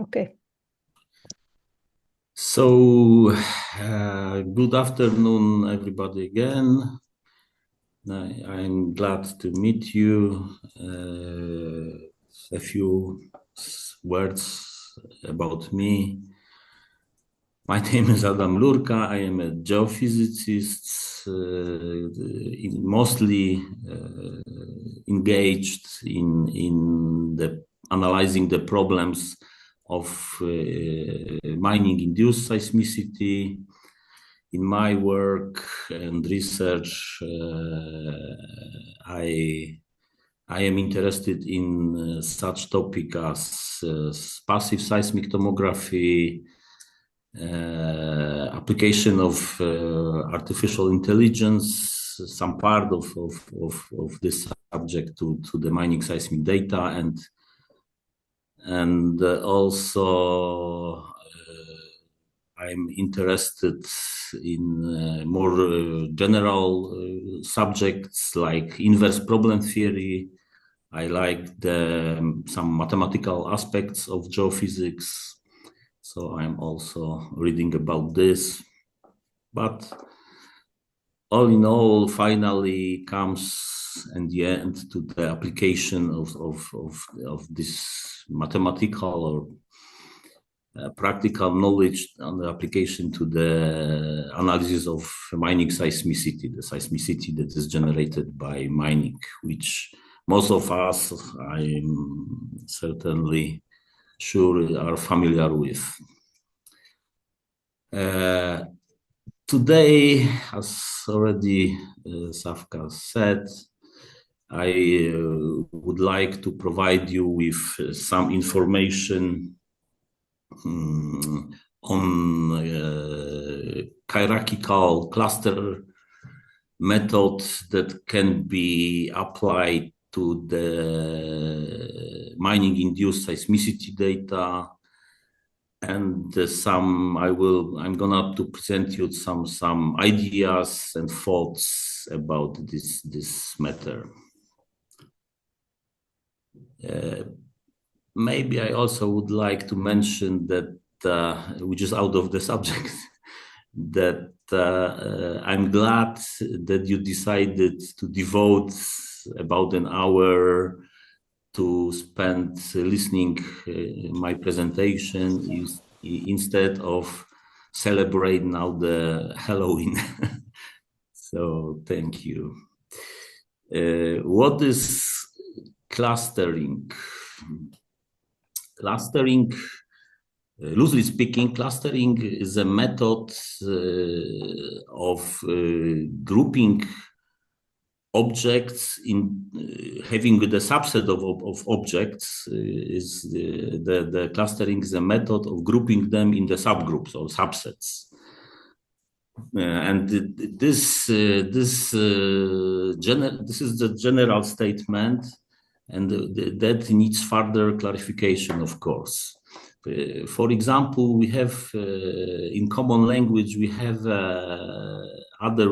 Okay. So, good afternoon, everybody again. I'm glad to meet you. A few words about me. My name is Adam Lurka. I am a geophysicist, mostly engaged in analyzing the problems of mining-induced seismicity. In my work and research, I am interested in such topic as passive seismic tomography, application of artificial intelligence, some part of this subject to the mining seismic data, and also I'm interested in more general subjects like inverse problem theory. I like some mathematical aspects of geophysics. So I'm also reading about this. But all in all, finally comes in the end to the application of this mathematical or practical knowledge on the application to the analysis of mining seismicity, the seismicity that is generated by mining, which most of us, I'm certainly sure, are familiar with. Today, as already Savka said, I would like to provide you with some information on hierarchical cluster method that can be applied to the mining-induced seismicity data, and I'm gonna to present you some ideas and thoughts about this matter. Maybe I also would like to mention that, which is out of the subject, that I'm glad that you decided to devote about an hour to spend listening my presentation instead of celebrate now the Halloween. So thank you. What is clustering? Clustering, loosely speaking, clustering is a method of grouping objects in having the subset of objects. Is the clustering is a method of grouping them in the subgroups or subsets. And this is the general statement, and that needs further clarification, of course. For example, we have in common language, we have other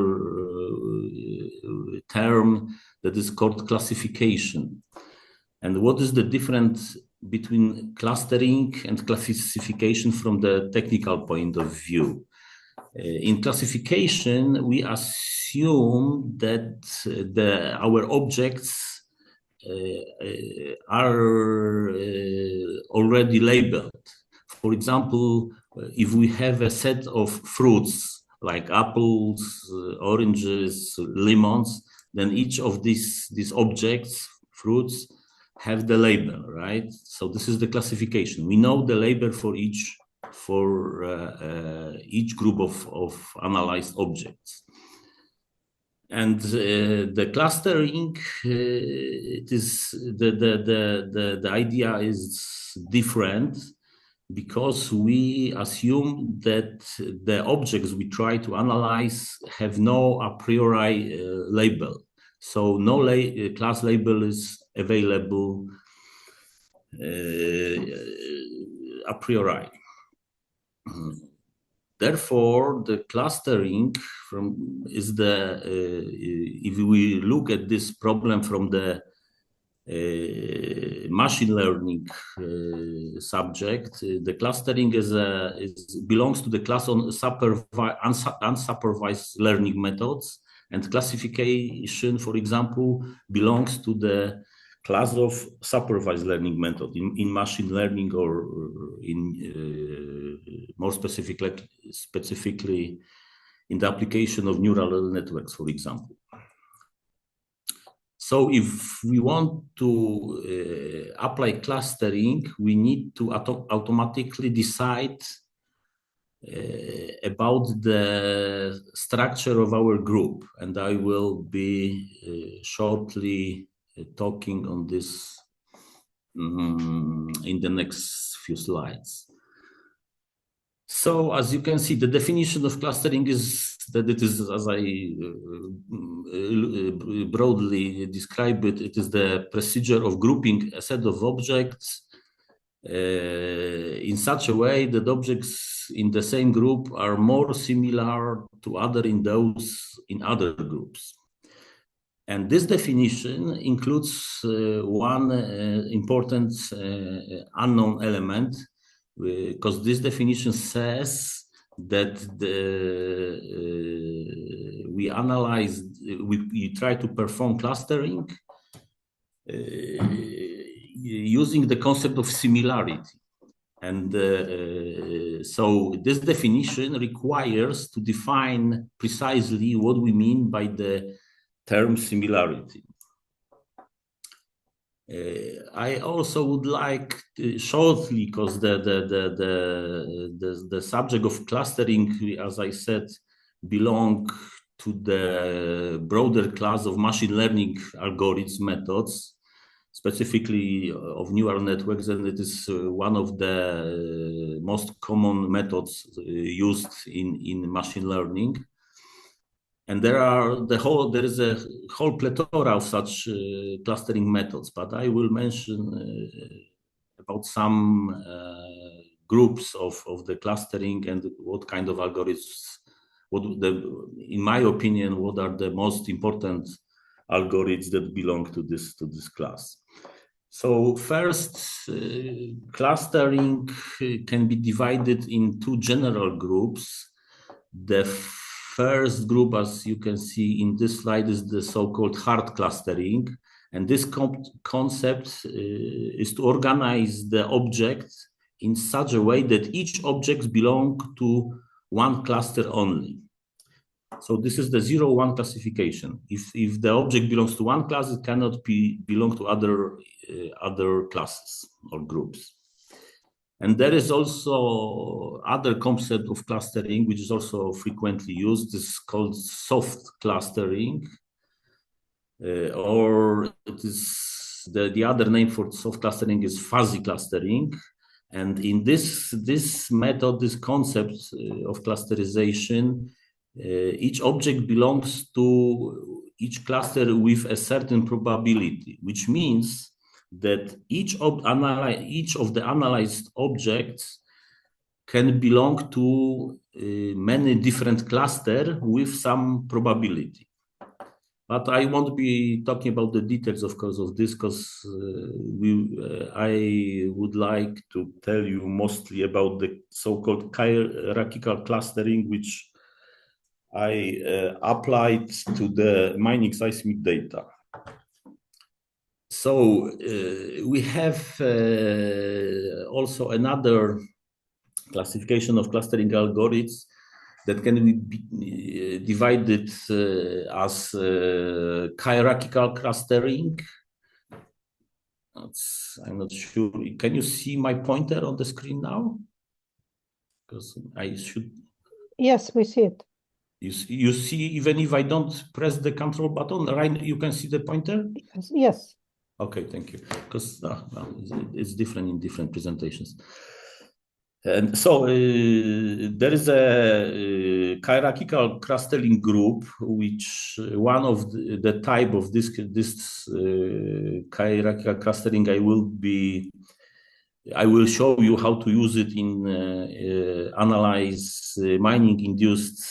term that is called classification. And what is the difference between clustering and classification from the technical point of view? In classification, we assume that our objects are already labeled. For example, if we have a set of fruits like apples, oranges, lemons, then each of these objects, fruits, have the label, right? So this is the classification. We know the label for each group of analyzed objects. And the clustering, it is the idea is different, because we assume that the objects we try to analyze have no a priori label. So no class label is available a priori. Therefore, the clustering if we look at this problem from the machine learning subject. The clustering belongs to the class on unsupervised learning methods, and classification, for example, belongs to the class of supervised learning method in machine learning, or in more specifically in the application of neural networks, for example. So if we want to apply clustering, we need to automatically decide about the structure of our group. And I will be shortly talking on this in the next few slides. So as you can see, the definition of clustering is that it is, as I broadly describe it, it is the procedure of grouping a set of objects in such a way that objects in the same group are more similar to those in other groups. And this definition includes one important unknown element, because this definition says that we try to perform clustering using the concept of similarity. And so this definition requires to define precisely what we mean by the term similarity. I also would like shortly, because the subject of clustering, as I said, belong to the broader class of machine learning algorithms methods, specifically of neural networks, and it is one of the most common methods used in machine learning. And there is a whole plethora of such clustering methods, but I will mention about some groups of the clustering and what kind of algorithms, in my opinion, what are the most important algorithms that belong to this class. So first, clustering can be divided in two general groups. The first group, as you can see in this slide, is the so-called hard clustering. And this concept is to organize the objects in such a way that each object belongs to one cluster only. So this is the 0-1 classification. If the object belongs to one class, it cannot belong to other classes or groups. And there is also other concept of clustering, which is also frequently used. It's called soft clustering, or it is the other name for soft clustering is fuzzy clustering. And in this method, this concept of clusterization, each object belongs to each cluster with a certain probability, which means that each of the analyzed objects can belong to many different clusters with some probability. But I won't be talking about the details, of course, of this, because I would like to tell you mostly about the so-called hierarchical clustering, which I applied to the mining seismic data. So we have also another classification of clustering algorithms that can be divided as hierarchical clustering. I'm not sure. Can you see my pointer on the screen now? Because I should. Yes, we see it. You see, even if I don't press the control button, right? You can see the pointer? Yes. Okay, thank you. Because it's different in different presentations. And so there is a hierarchical clustering group, which one of the type of this hierarchical clustering I will show you how to use it in analyze mining-induced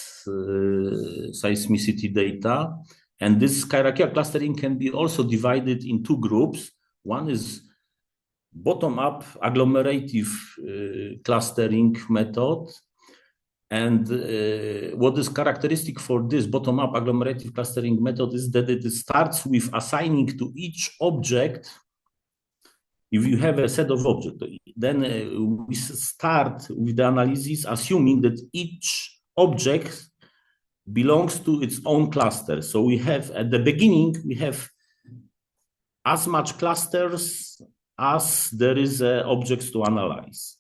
seismicity data. And this hierarchical clustering can be also divided in two groups. One is bottom-up agglomerative clustering method. And what is characteristic for this bottom-up agglomerative clustering method is that it starts with assigning to each object. If you have a set of objects, then we start with the analysis assuming that each object belongs to its own cluster. So we have, at the beginning, we have as much clusters as there is objects to analyze.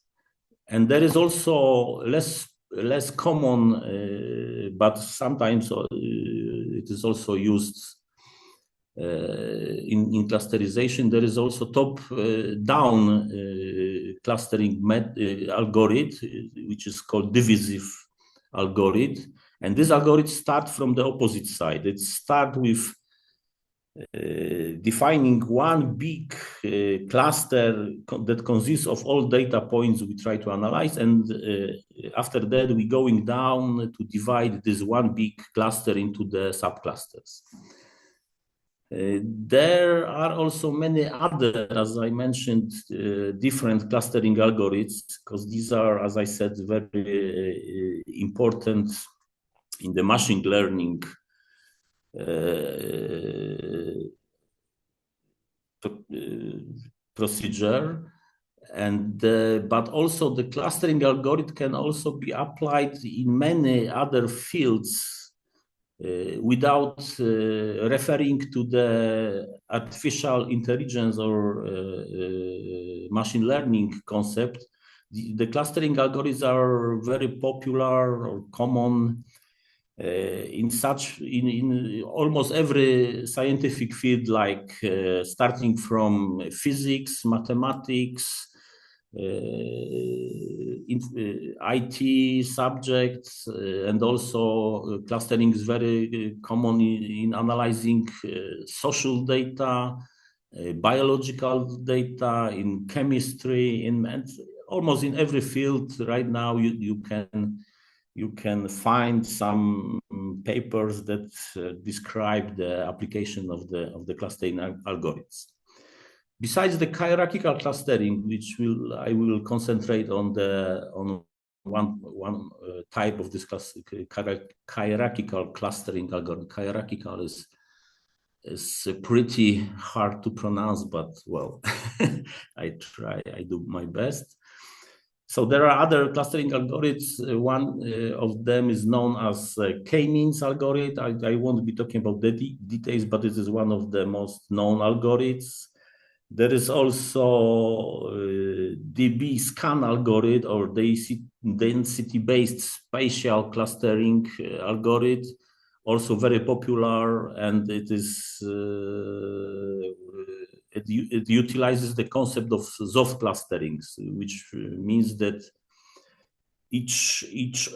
And there is also less common, but sometimes it is also used in clusterization. There is also top-down clustering algorithm, which is called divisive algorithm. And this algorithm starts from the opposite side. It starts with defining one big cluster that consists of all data points we try to analyze. And after that, we're going down to divide this one big cluster into the subclusters. There are also many other, as I mentioned, different clustering algorithms, because these are, as I said, very important in the machine learning procedure. And but also the clustering algorithm can also be applied in many other fields without referring to the artificial intelligence or machine learning concept. The clustering algorithms are very popular or common in almost every scientific field, like starting from physics, mathematics, IT subjects, and also clustering is very common in analyzing social data, biological data, in chemistry, and almost in every field. Right now, you can find some papers that describe the application of the clustering algorithms. Besides the hierarchical clustering, which I will concentrate on one type of this hierarchical clustering algorithm. Hierarchical is pretty hard to pronounce, but well, I do my best. So there are other clustering algorithms. One of them is known as K-means algorithm. I won't be talking about the details, but this is one of the most known algorithms. There is also DB scan algorithm, or density-based spatial clustering algorithm, also very popular, and it utilizes the concept of Zoff clusterings, which means that each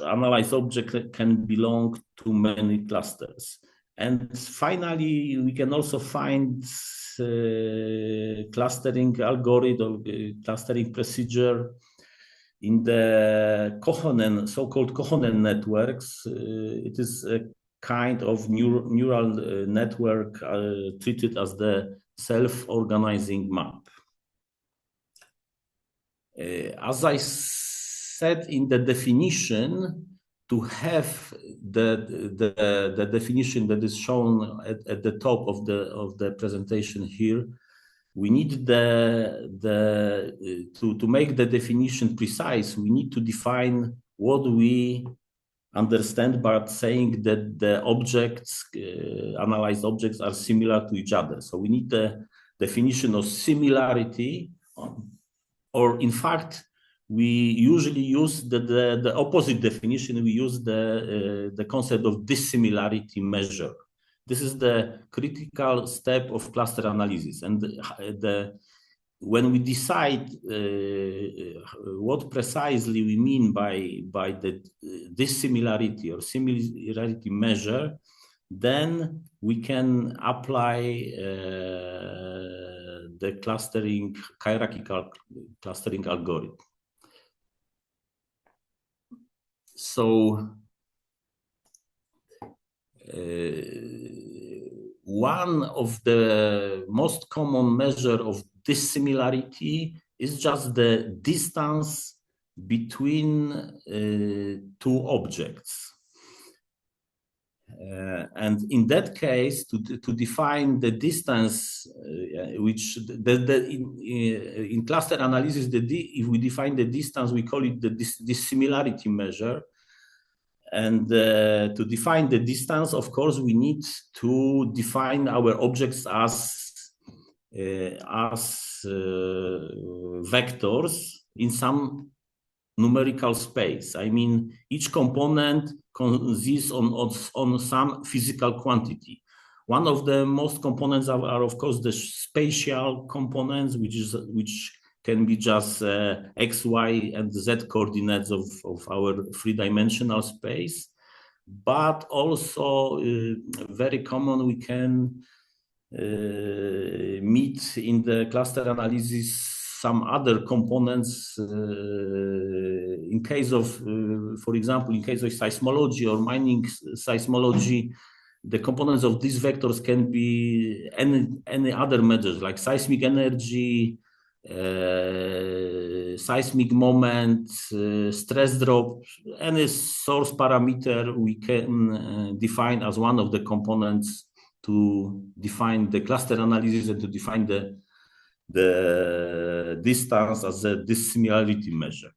analyzed object can belong to many clusters. And finally, we can also find clustering algorithm, clustering procedure in the so-called Kohonen networks. It is a kind of neural network treated as the self-organizing map. As I said in the definition, to have the definition that is shown at the top of the presentation here, we need to make the definition precise. We need to define what we understand by saying that the objects, analyzed objects, are similar to each other. So we need the definition of similarity, or in fact, we usually use the opposite definition. We use the concept of dissimilarity measure. This is the critical step of cluster analysis. And when we decide what precisely we mean by the dissimilarity or similarity measure, then we can apply the hierarchical clustering algorithm. So one of the most common measure of dissimilarity is just the distance between two objects. And in that case, to define the distance, which in cluster analysis, if we define the distance, we call it the dissimilarity measure. And to define the distance, of course, we need to define our objects as vectors in some numerical space. I mean, each component consists on some physical quantity. One of the most components are of course the spatial components, which can be just x, y, and z coordinates of our three-dimensional space. But also very common, we can meet in the cluster analysis some other components in case of, for example, in case of seismology or mining seismology, the components of these vectors can be any other measures like seismic energy, seismic moment, stress drop, any source parameter we can define as one of the components to define the cluster analysis and to define the distance as a dissimilarity measure.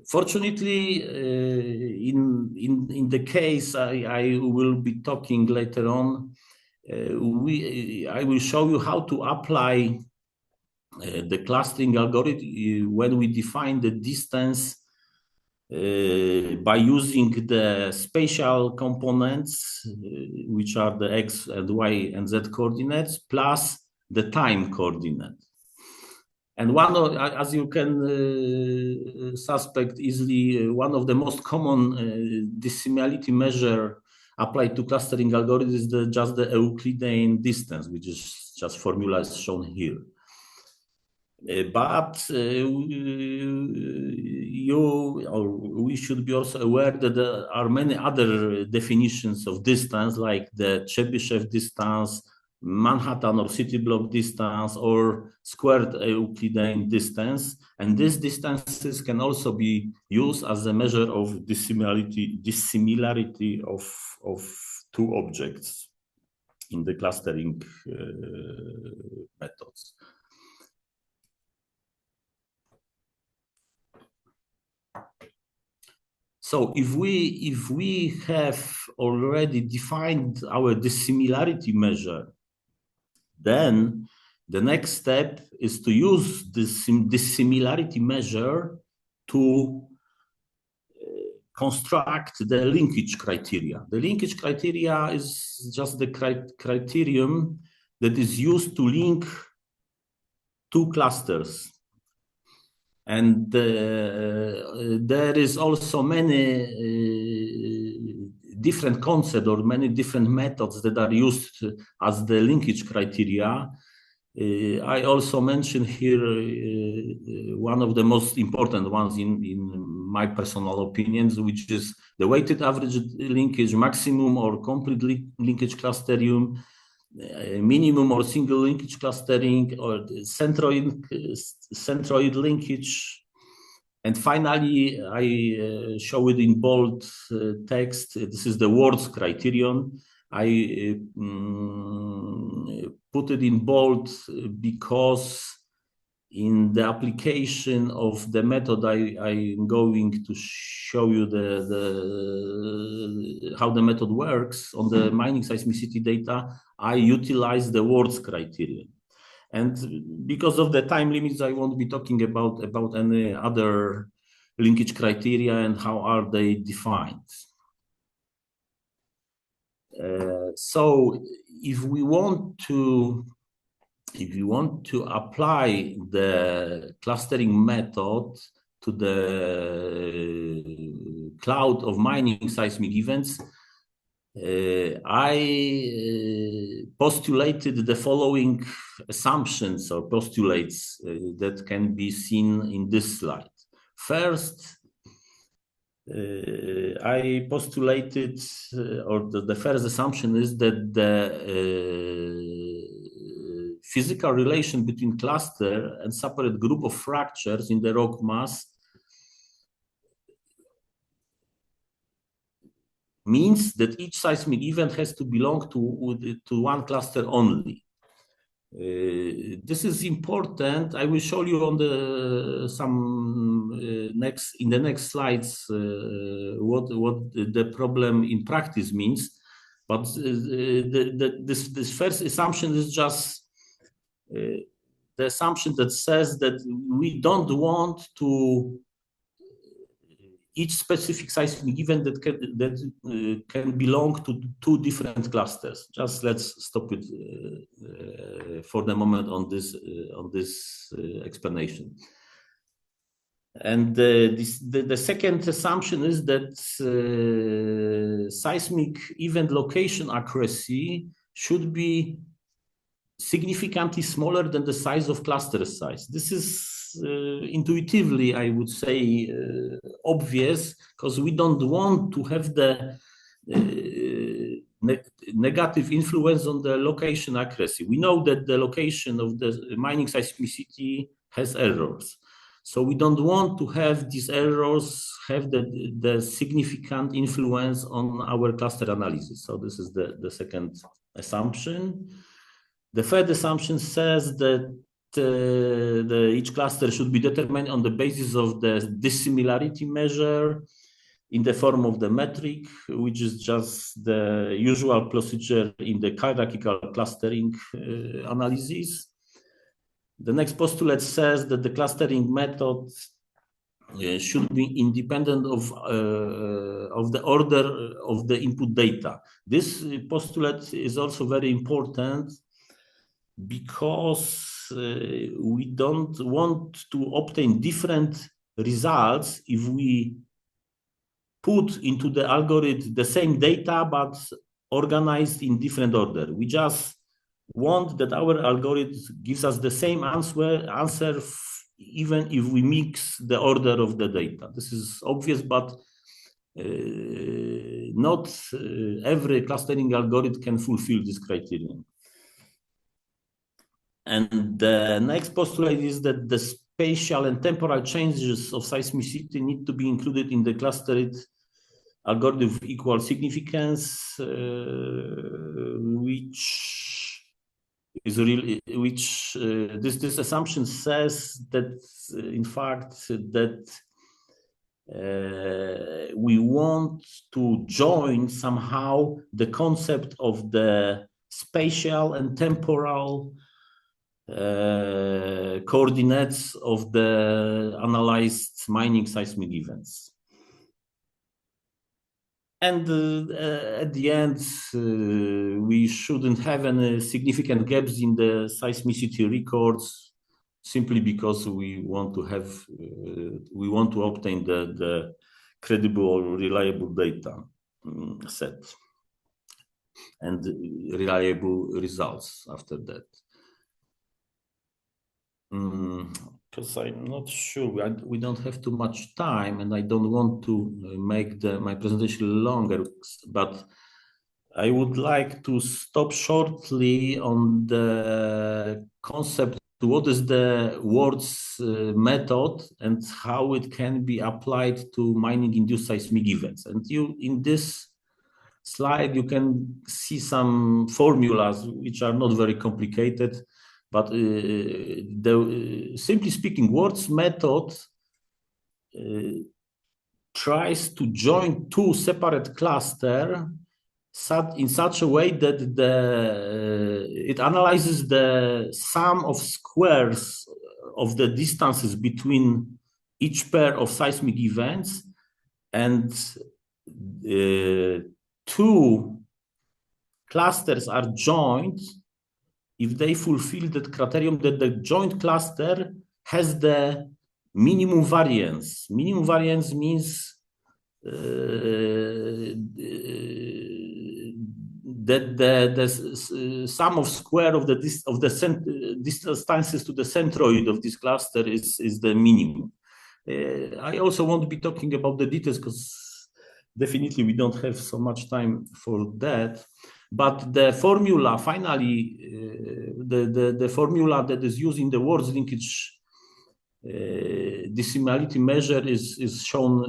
Fortunately, in the case I will be talking later on, I will show you how to apply the clustering algorithm when we define the distance by using the spatial components, which are the x and y and z coordinates, plus the time coordinate. And one of, as you can suspect easily, one of the most common dissimilarity measure applied to clustering algorithms is just the Euclidean distance, which is just formula is shown here. But we should be also aware that there are many other definitions of distance, like the Chebyshev distance, Manhattan or city block distance, or squared Euclidean distance. And these distances can also be used as a measure of dissimilarity of two objects in the clustering methods. So if we have already defined our dissimilarity measure, then the next step is to use this dissimilarity measure to construct the linkage criteria. The linkage criteria is just the criterion that is used to link two clusters. And there is also many different concepts or many different methods that are used as the linkage criteria. I also mentioned here one of the most important ones in my personal opinions, which is the weighted average linkage, maximum or complete linkage clustering, minimum or single linkage clustering, or centroid linkage. And finally, I show it in bold text. This is the words criterion. I put it in bold because in the application of the method I'm going to show you how the method works on the mining seismicity data. I utilize the words criterion. And because of the time limits, I won't be talking about any other linkage criteria and how are they defined. So if we want to apply the clustering method to the cloud of mining seismic events, I postulated the following assumptions or postulates that can be seen in this slide. First, I postulated, or the first assumption is that the physical relation between cluster and separate group of fractures in the rock mass means that each seismic event has to belong to one cluster only. This is important. I will show you on the next slides what the problem in practice means. But this first assumption is just the assumption that says that we don't want to each specific seismic event that can belong to two different clusters. Just let's stop it for the moment on this explanation. And the second assumption is that seismic event location accuracy should be significantly smaller than the size of cluster size. This is intuitively, I would say, obvious, because we don't want to have the negative influence on the location accuracy. We know that the location of the mining seismicity has errors. So we don't want to have these errors have the significant influence on our cluster analysis. So this is the second assumption. The third assumption says that each cluster should be determined on the basis of the dissimilarity measure in the form of the metric, which is just the usual procedure in the hierarchical clustering analysis. The next postulate says that the clustering method should be independent of the order of the input data. This postulate is also very important because we don't want to obtain different results if we put into the algorithm the same data but organized in different order. We just want that our algorithm gives us the same answer even if we mix the order of the data. This is obvious, but not every clustering algorithm can fulfill this criterion. And the next postulate is that the spatial and temporal changes of seismicity need to be included in the clustered algorithm of equal significance, this assumption says that in fact that we want to join somehow the concept of the spatial and temporal coordinates of the analyzed mining seismic events. And at the end, we shouldn't have any significant gaps in the seismicity records, simply because we want to have, we want to obtain the credible, reliable data set and reliable results after that. Because I'm not sure, we don't have too much time, and I don't want to make my presentation longer, but I would like to stop shortly on the concept, what is the Ward's method and how it can be applied to mining-induced seismic events. And in this slide, you can see some formulas which are not very complicated. But simply speaking, Ward's method tries to join two separate clusters in such a way that it analyzes the sum of squares of the distances between each pair of seismic events, and two clusters are joined if they fulfill that criterion that the joint cluster has the minimum variance. Minimum variance means that the sum of square of the distances to the centroid of this cluster is the minimum. I also won't be talking about the details because definitely we don't have so much time for that. But the formula, finally, the formula that is used in the Words linkage decimality measure is shown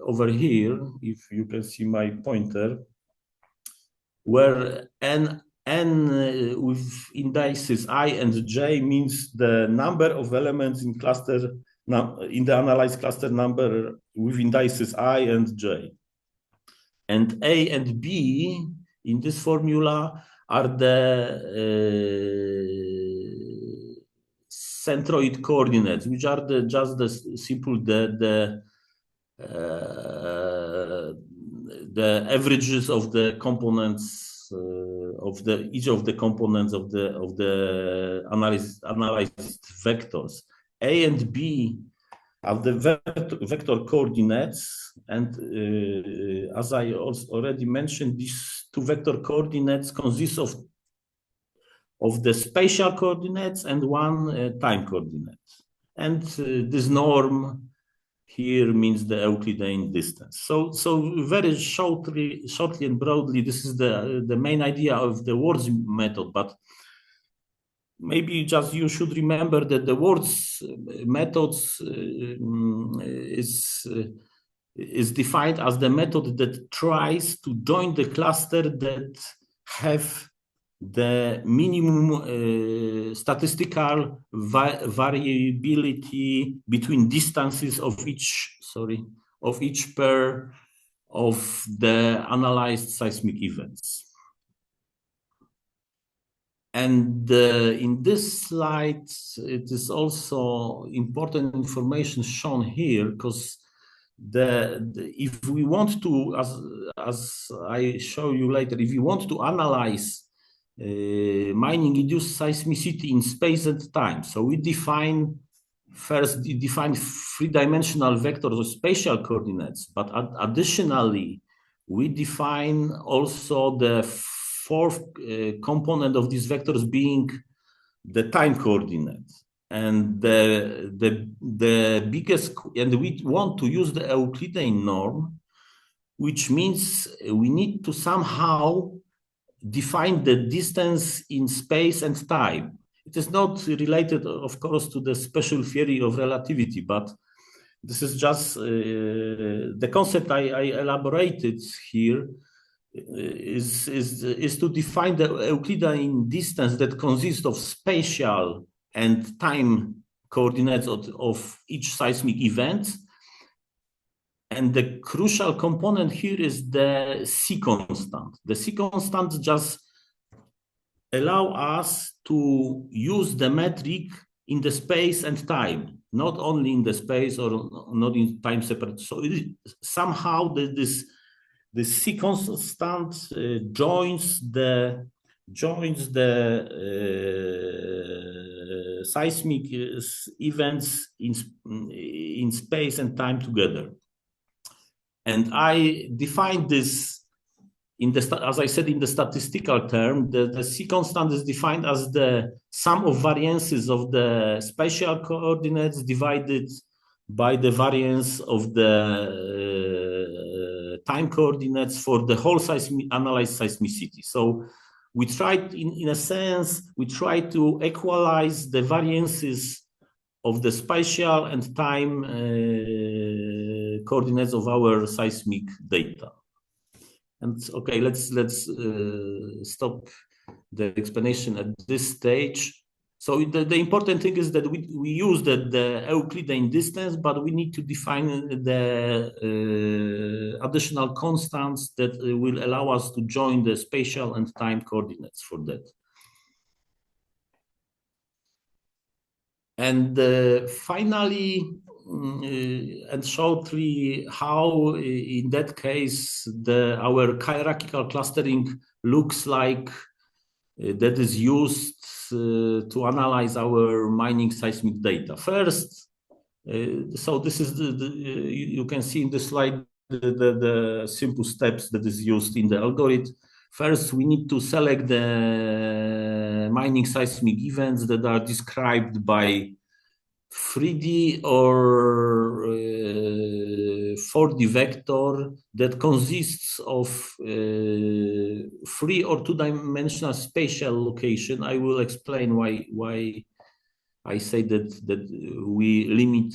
over here, if you can see my pointer, where n with indices I and j means the number of elements in cluster in the analyzed cluster number with indices I and j. And A and B in this formula are the centroid coordinates, which are just the simple the averages of the components of each of the components of the analyzed vectors. A and B are the vector coordinates, and as I already mentioned, these two vector coordinates consist of the spatial coordinates and one time coordinate. And this norm here means the Euclidean distance. So very shortly and broadly, this is the main idea of the Words method. But maybe just you should remember that the Words methods is defined as the method that tries to join the cluster that have the minimum statistical variability between distances of each pair of the analyzed seismic events. And in this slide, it is also important information shown here, because if we want to, as I show you later, if you want to analyze mining induced seismicity in space and time, so we define three-dimensional vectors or spatial coordinates, but additionally, we define also the fourth component of these vectors being the time coordinate. And the biggest, and we want to use the Euclidean norm, which means we need to somehow define the distance in space and time. It is not related, of course, to the special theory of relativity, but this is just the concept I elaborated here is to define the Euclidean distance that consists of spatial and time coordinates of each seismic event. And the crucial component here is the C constant. The C constant just allow us to use the metric in the space and time, not only in the space or not in time separate. So somehow the C constant joins the seismic events in space and time together. And I defined this as I said, in the statistical term, the C constant is defined as the sum of variances of the spatial coordinates divided by the variance of the time coordinates for the whole analyzed seismicity. So we tried, in a sense, we try to equalize the variances of the spatial and time coordinates of our seismic data. And okay, let's stop the explanation at this stage. So the important thing is that we use the Euclidean distance, but we need to define the additional constants that will allow us to join the spatial and time coordinates for that. And finally, and shortly, how in that case our hierarchical clustering looks like that is used to analyze our mining seismic data. First, so this is you can see in the slide the simple steps that is used in the algorithm. First, we need to select the mining seismic events that are described by 3D or 4D vector that consists of 3 or 2-dimensional spatial location. I will explain why I say that we limit,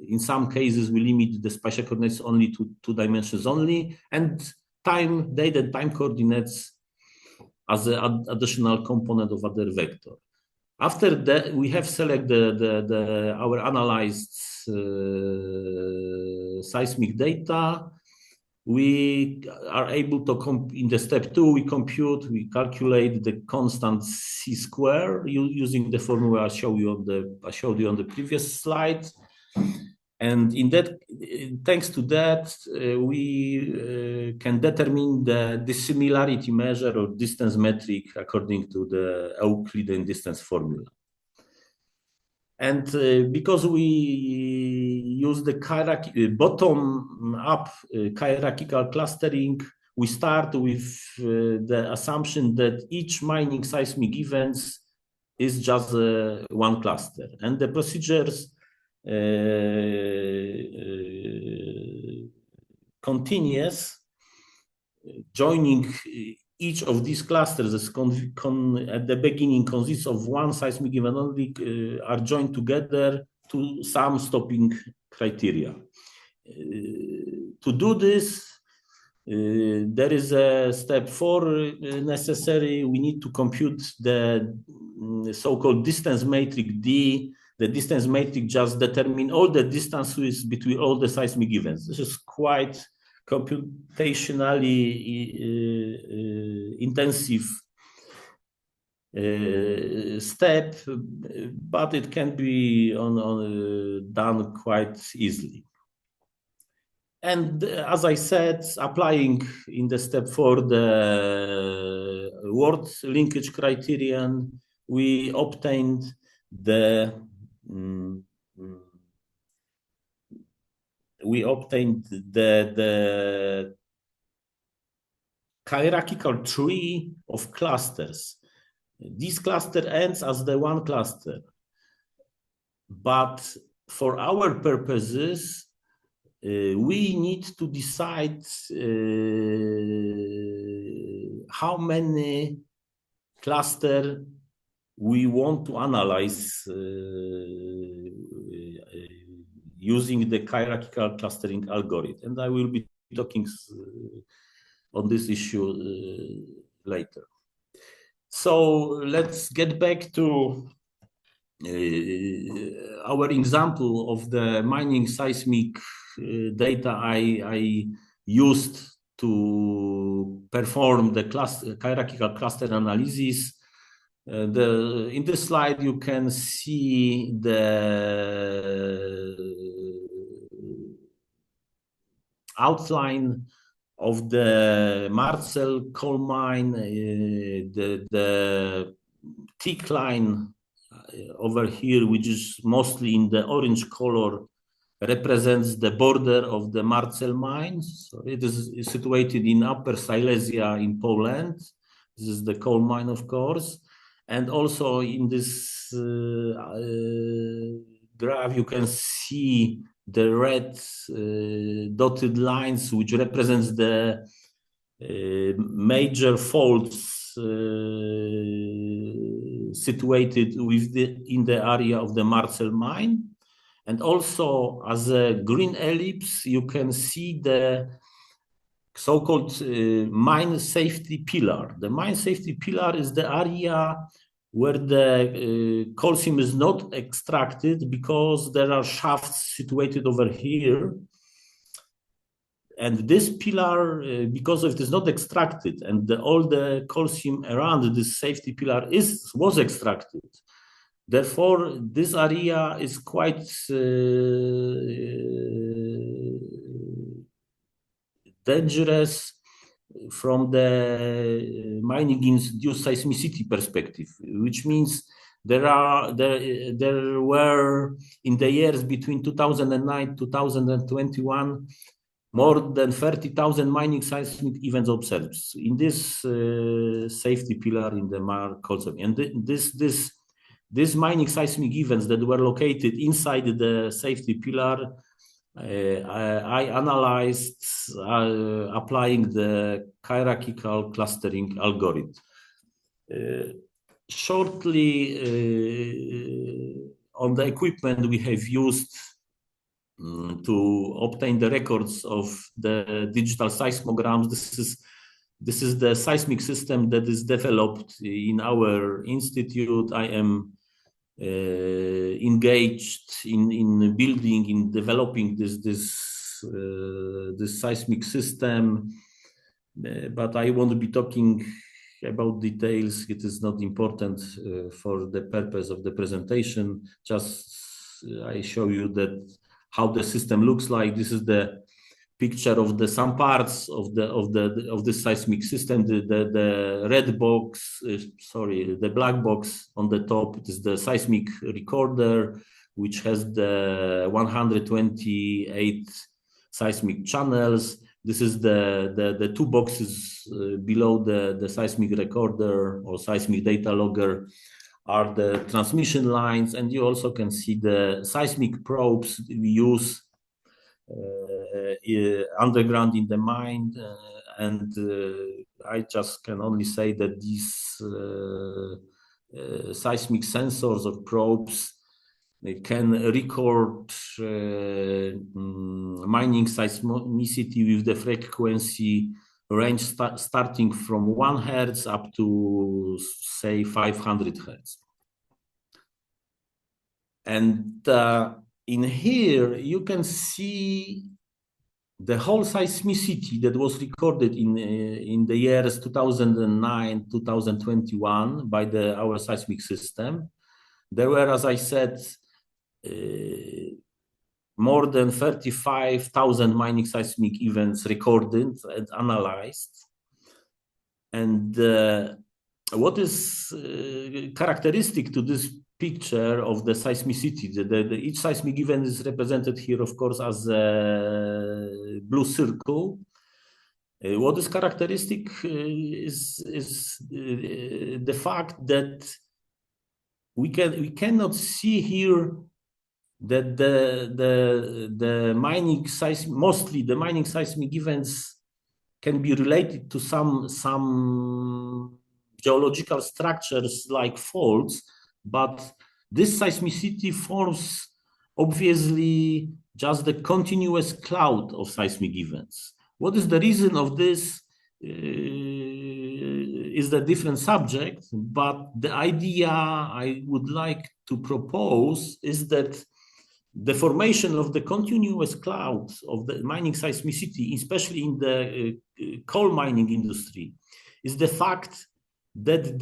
in some cases, we limit the spatial coordinates only to 2 dimensions only, and date and time coordinates as an additional component of other vector. After that, we have selected our analyzed seismic data. We are able to, in the step 2, we calculate the constant C square using the formula I showed you on the previous slide. And in that, thanks to that, we can determine the dissimilarity measure or distance metric according to the Euclidean distance formula. And because we use the bottom-up hierarchical clustering, we start with the assumption that each mining seismic event is just one cluster. And the procedures continuous, joining each of these clusters at the beginning consists of one seismic event only, are joined together to some stopping criteria. To do this, there is a step 4 necessary. We need to compute the so-called distance matrix D. The distance matrix just determines all the distances between all the seismic events. This is quite computationally intensive step, but it can be done quite easily. And as I said, applying in the step 4 the word linkage criterion, we obtained the hierarchical tree of clusters. This cluster ends as the one cluster, but for our purposes, we need to decide how many clusters we want to analyze using the hierarchical clustering algorithm. And I will be talking on this issue later. So let's get back to our example of the mining seismic data I used to perform the hierarchical cluster analysis. In this slide, you can see the outline of the Marcel coal mine, the thick line over here, which is mostly in the orange color, represents the border of the Marcel mine. So it is situated in Upper Silesia in Poland. This is the coal mine, of course. And also in this graph, you can see the red dotted lines, which represents the major faults situated in the area of the Marcel mine. And also as a green ellipse, you can see the so-called mine safety pillar. The mine safety pillar is the area where the coal seam is not extracted because there are shafts situated over here. And this pillar, because it is not extracted, and all the coal seam around this safety pillar was extracted. Therefore, this area is quite dangerous from the mining induced seismicity perspective, which means there were in the years between 2009 2021 more than 30,000 mining seismic events observed in this safety pillar in the coal seam. And this these mining seismic events that were located inside the safety pillar, I analyzed applying the hierarchical clustering algorithm. Shortly, on the equipment we have used to obtain the records of the digital seismograms. This is the seismic system that is developed in our institute. I am engaged in building, in developing this seismic system, but I won't be talking about details. It is not important for the purpose of the presentation. Just I show you that how the system looks like. This is the picture of some parts of the seismic system. The red box, the black box on the top, it is the seismic recorder, which has the 128 seismic channels. This is the two boxes below the seismic recorder or seismic data logger are the transmission lines, and you also can see the seismic probes we use underground in the mine, and I just can only say that these seismic sensors or probes, they can record mining seismicity with the frequency range starting from 1 Hertz up to, say, 500 Hertz. And in here, you can see the whole seismicity that was recorded in the years 2009, 2021 by our seismic system. There were, as I said, more than 35,000 mining seismic events recorded and analyzed. And what is characteristic to this picture of the seismicity, each seismic event is represented here, of course, as a blue circle. What is characteristic is the fact that we cannot see here that the mining seismic, mostly the mining seismic events, can be related to some geological structures like faults, but this seismicity forms obviously just the continuous cloud of seismic events. What is the reason of this is a different subject, but the idea I would like to propose is that the formation of the continuous clouds of the mining seismicity, especially in the coal mining industry, is the fact that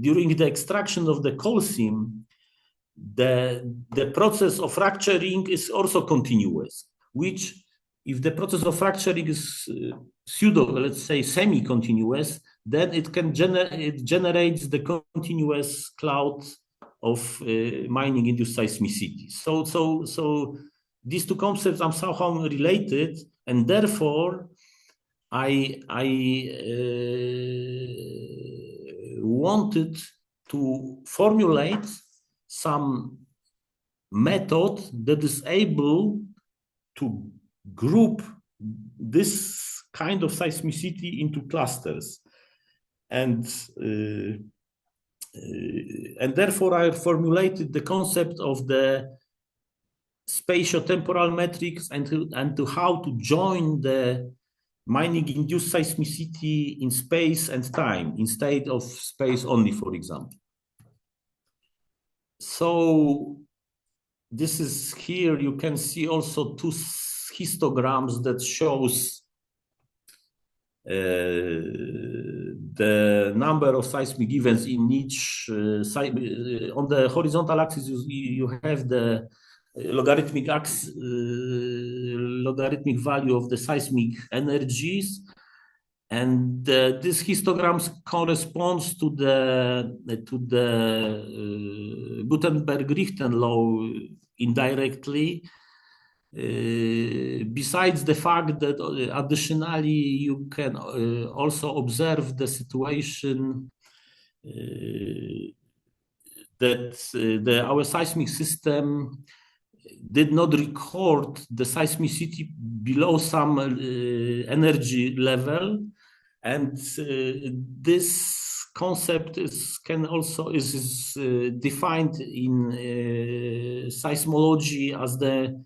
during the extraction of the coal seam, the process of fracturing is also continuous, which if the process of fracturing is let's say semi-continuous, then it generates the continuous cloud of mining induced seismicity. So these two concepts are somehow related, and therefore I wanted to formulate some method that is able to group this kind of seismicity into clusters, and therefore I formulated the concept of the spatial temporal metrics and to how to join the mining induced seismicity in space and time instead of space only, for example. So this is here, you can see also two histograms that shows the number of seismic events in each on the horizontal axis you have the logarithmic value of the seismic energies, and this histograms corresponds to the Gutenberg-Richter law indirectly. Besides the fact that additionally you can also observe the situation our seismic system did not record the seismicity below some energy level, and this concept is defined in seismology as the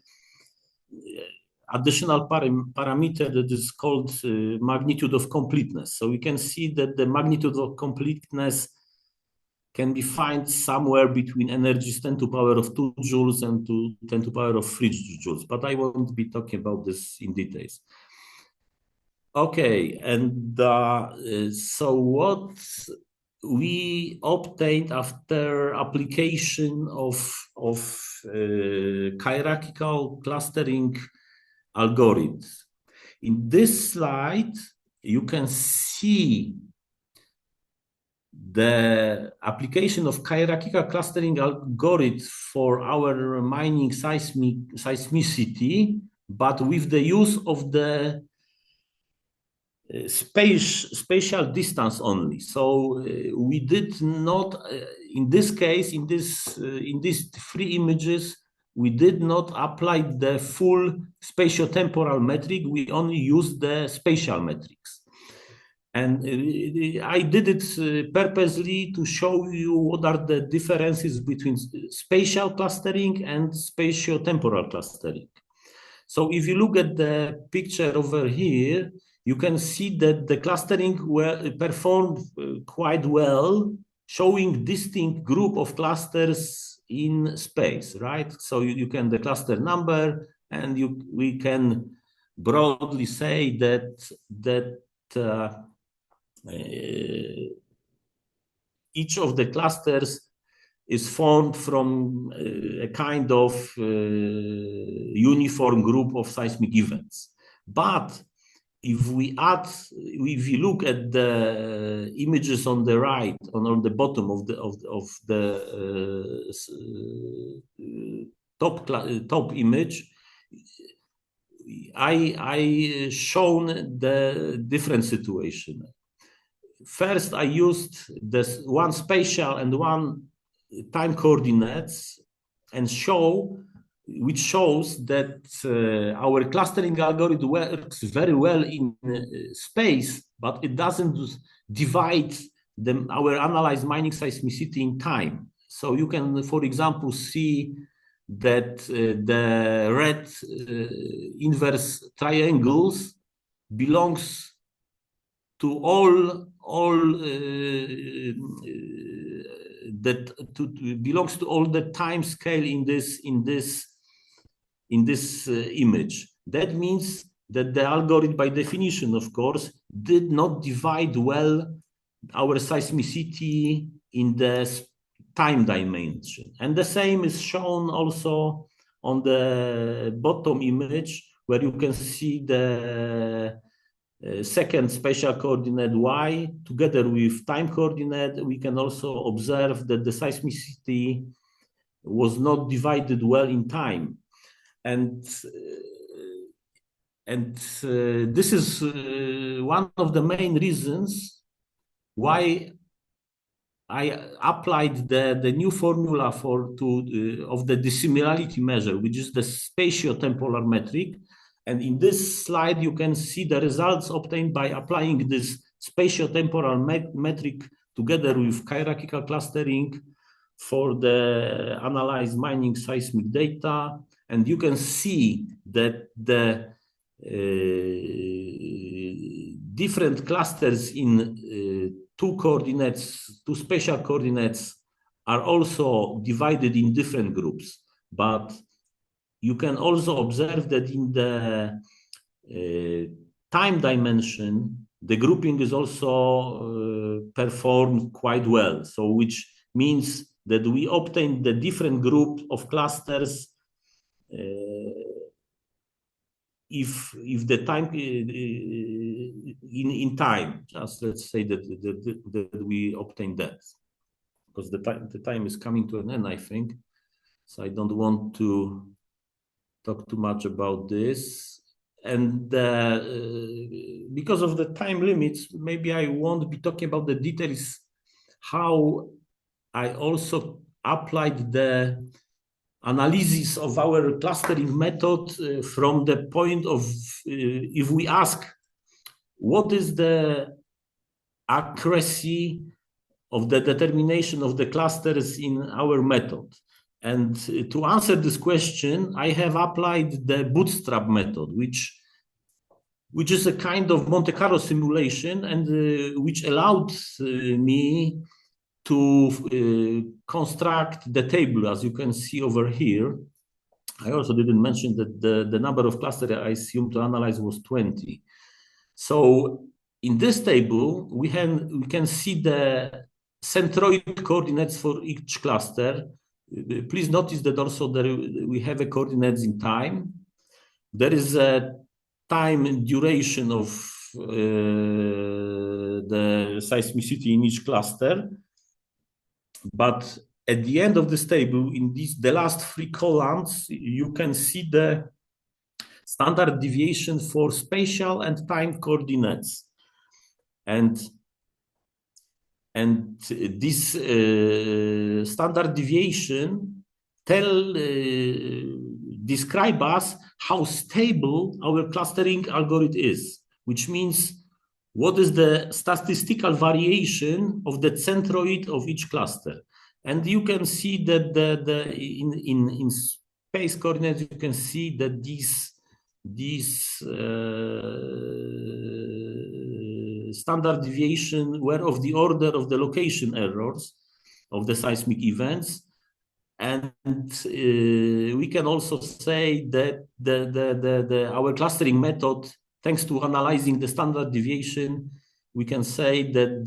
additional parameter that is called magnitude of completeness. So we can see that the magnitude of completeness can be found somewhere between energies 10 to the power of 2 joules and to 10 to the power of 3 joules. But I won't be talking about this in details. Okay, and so what we obtained after application of hierarchical clustering algorithms. In this slide, you can see the application of hierarchical clustering algorithm for our mining seismicity, but with the use of the spatial distance only. So we did not, in this case, in these 3 images, we did not apply the full spatio-temporal metric. We only used the spatial metrics. And I did it purposely to show you what are the differences between spatial clustering and spatio-temporal clustering. So if you look at the picture over here, you can see that the clustering performed quite well, showing distinct group of clusters in space, right? So you can the cluster number, and we can broadly say that each of the clusters is formed from a kind of uniform group of seismic events. But if we look at the images on the right, on the bottom of the top image, I shown the different situation. First, I used this one spatial and one time coordinates, and which shows that our clustering algorithm works very well in space, but it doesn't divide our analyzed mining seismicity in time. So you can, for example, see that the red inverse triangles belongs to belongs to all the time scale in this image. That means that the algorithm, by definition, of course, did not divide well our seismicity in the time dimension. And the same is shown also on the bottom image, where you can see the second spatial coordinate y together with time coordinate. We can also observe that the seismicity was not divided well in time. And this is one of the main reasons why I applied the new formula of the dissimilarity measure, which is the spatio-temporal metric. And in this slide, you can see the results obtained by applying this spatio-temporal metric together with hierarchical clustering for the analyzed mining seismic data. And you can see that the different clusters in two spatial coordinates are also divided in different groups. But you can also observe that in the time dimension, the grouping is also performed quite well. So which means that we obtained the different group of clusters if the time in time, just let's say that we obtained that, because the time is coming to an end, I think. So I don't want to talk too much about this. And because of the time limits, maybe I won't be talking about the details, how I also applied the analysis of our clustering method from the point of if we ask what is the accuracy of the determination of the clusters in our method. And to answer this question, I have applied the bootstrap method, which is a kind of Monte Carlo simulation and which allowed me to construct the table, as you can see over here. I also didn't mention that the number of clusters I assumed to analyze was 20. So in this table, we can see the centroid coordinates for each cluster. Please notice that also we have a coordinates in time. There is a time duration of the seismicity in each cluster. But at the end of this table, in the last 3 columns, you can see the standard deviation for spatial and time coordinates. And this standard deviation describe us how stable our clustering algorithm is, which means what is the statistical variation of the centroid of each cluster. And you can see that in space coordinates, you can see that these standard deviation were of the order of the location errors of the seismic events. And we can also say that our clustering method, thanks to analyzing the standard deviation, we can say that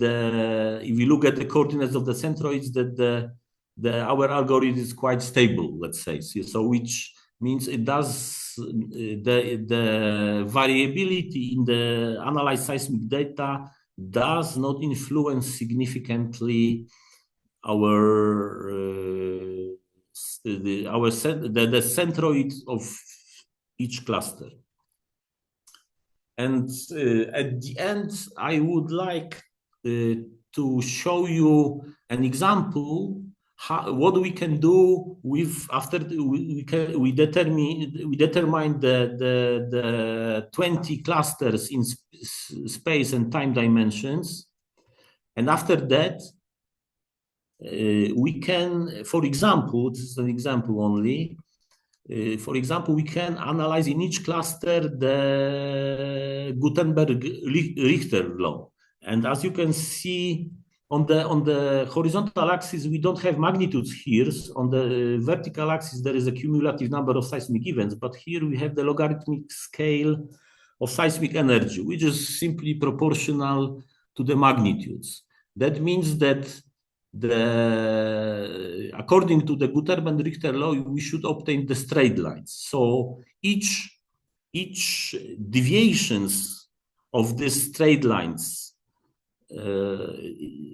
if we look at the coordinates of the centroids, that our algorithm is quite stable, let's say. So which means it does the variability in the analyzed seismic data does not influence significantly the centroid of each cluster. And at the end, I would like to show you an example what we can do with after we determine the 20 clusters in space and time dimensions, and after that we can, for example, this is an example only. For example, we can analyze in each cluster the Gutenberg-Richter law, and as you can see on the horizontal axis, we don't have magnitudes here. On the vertical axis, there is a cumulative number of seismic events, but here we have the logarithmic scale of seismic energy, which is simply proportional to the magnitudes. That means that according to the Gutenberg-Richter law, we should obtain the straight lines. So each deviations of these straight lines,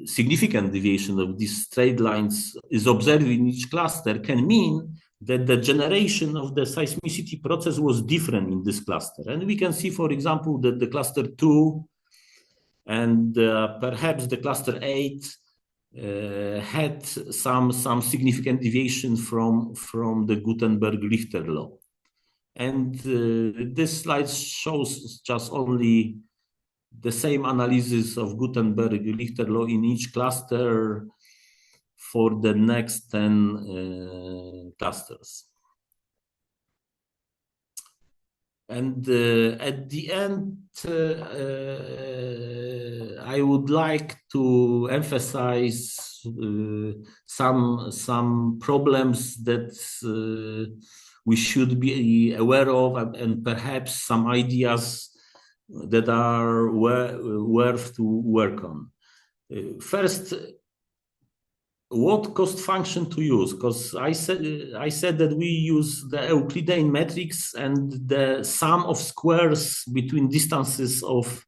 significant deviation of these straight lines is observed in each cluster, can mean that the generation of the seismicity process was different in this cluster. And we can see, for example, that the cluster 2 and perhaps the cluster 8 had some significant deviation from the Gutenberg-Richter law. And this slide shows just only the same analysis of Gutenberg-Richter law in each cluster for the next 10 clusters. And at the end, I would like to emphasize some problems that we should be aware of, and perhaps some ideas that are worth to work on. First, what cost function to use? Because I said that we use the Euclidean metrics and the sum of squares between distances of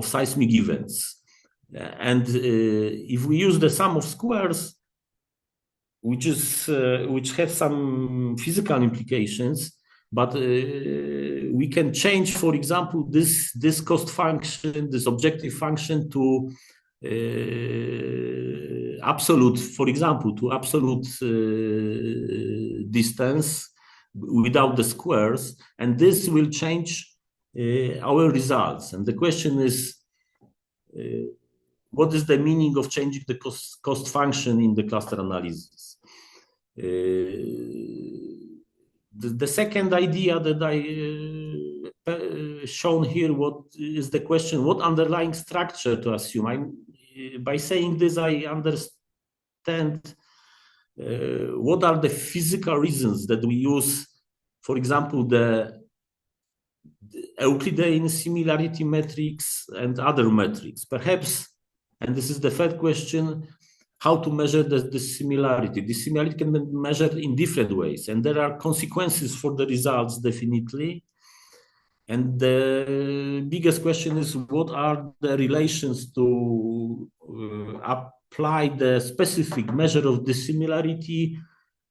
seismic events. And if we use the sum of squares, which has some physical implications, but we can change, for example, this cost function, this objective function, to absolute, for example, to absolute distance without the squares, and this will change our results. And the question is, what is the meaning of changing the cost function in the cluster analysis? The second idea that I shown here, what is the question, what underlying structure to assume? By saying this, I understand what are the physical reasons that we use, for example, the Euclidean similarity metrics and other metrics. Perhaps, and this is the third question, how to measure the similarity. The similarity can be measured in different ways, and there are consequences for the results, definitely. And the biggest question is, what are the relations to apply the specific measure of dissimilarity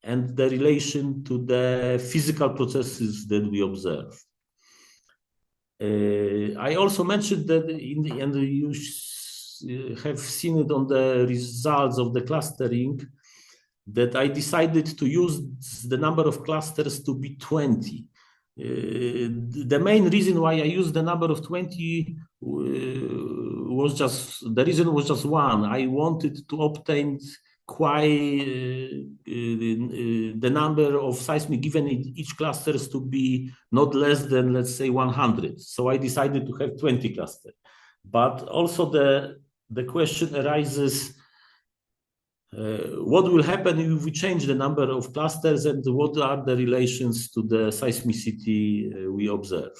and the relation to the physical processes that we observe? I also mentioned that in the end, you have seen it on the results of the clustering, that I decided to use the number of clusters to be 20. The main reason why I used the number of 20 was just one. I wanted to obtain the number of seismic given in each clusters to be not less than, let's say, 100. So I decided to have 20 clusters. But also the question arises, what will happen if we change the number of clusters, and what are the relations to the seismicity we observe?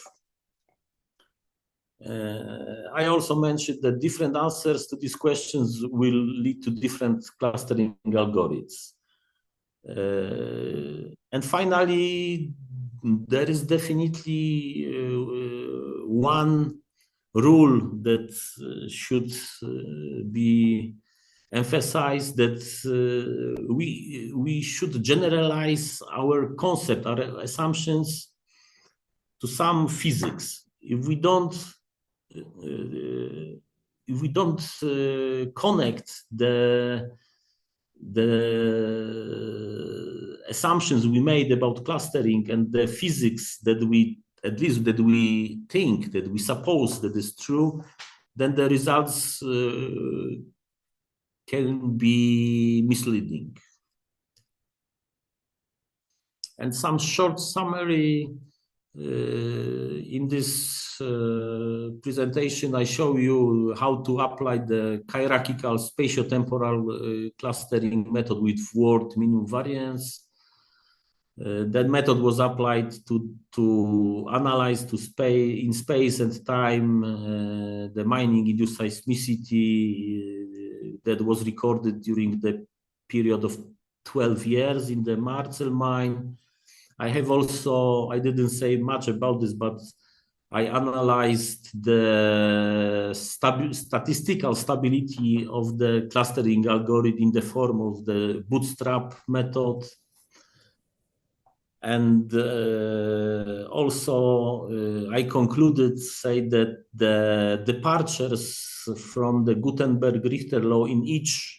I also mentioned that different answers to these questions will lead to different clustering algorithms. And finally, there is definitely one rule that should be emphasized, that we should generalize our concept, our assumptions to some physics. If we don't connect the assumptions we made about clustering and the physics that we think, that we suppose that is true, then the results can be misleading. And some short summary in this presentation, I show you how to apply the hierarchical spatio-temporal clustering method with word minimum variance. That method was applied to analyze in space and time the mining induced seismicity that was recorded during the period of 12 years in the Marcel mine. I didn't say much about this, but I analyzed the statistical stability of the clustering algorithm in the form of the bootstrap method. And also I concluded, that the departures from the Gutenberg-Richter law in each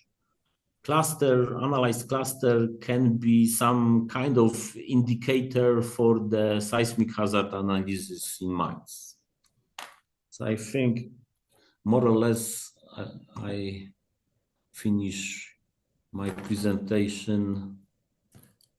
analyzed cluster can be some kind of indicator for the seismic hazard analysis in mines. So I think more or less I finish my presentation.